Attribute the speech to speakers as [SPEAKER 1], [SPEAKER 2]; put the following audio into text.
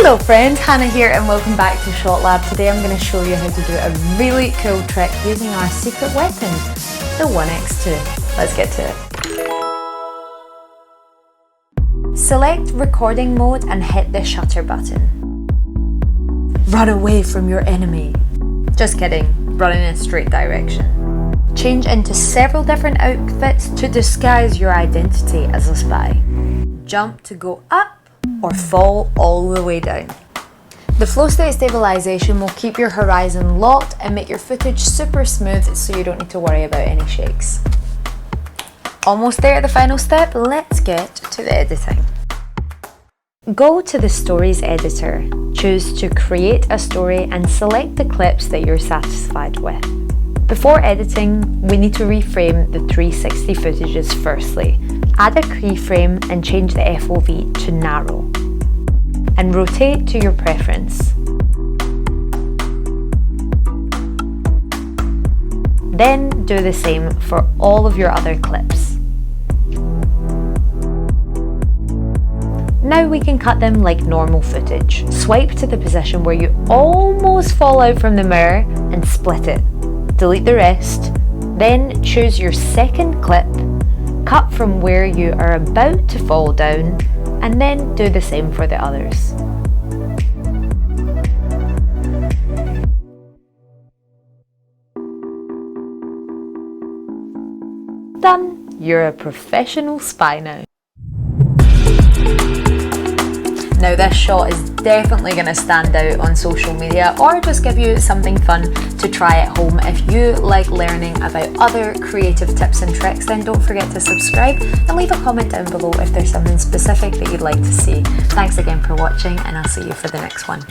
[SPEAKER 1] Hello friends, Hannah here and welcome back to Shot Lab. Today I'm going to show you how to do a really cool trick using our secret weapon, the ONE X2. Let's get to it. Select recording mode and hit the shutter button. Run away from your enemy. Just kidding, run in a straight direction. Change into several different outfits to disguise your identity as a spy. Jump to go up or fall all the way down. The FlowState stabilization will keep your horizon locked and make your footage super smooth so you don't need to worry about any shakes. Almost there at the final step, let's get to the editing. Go to the Stories editor, choose to create a story and select the clips that you're satisfied with. Before editing, we need to reframe the 360 footages firstly. Add a keyframe and change the FOV to narrow. And rotate to your preference. Then do the same for all of your other clips. Now we can cut them like normal footage. Swipe to the position where you almost fall out from the mirror and split it. Delete the rest, then choose your second clip, cut from where you are about to fall down, and then do the same for the others. Done! You're a professional spy now. Now this shot is definitely going to stand out on social media or just give you something fun to try at home. If you like learning about other creative tips and tricks, then don't forget to subscribe and leave a comment down below if there's something specific that you'd like to see. Thanks again for watching and I'll see you for the next one.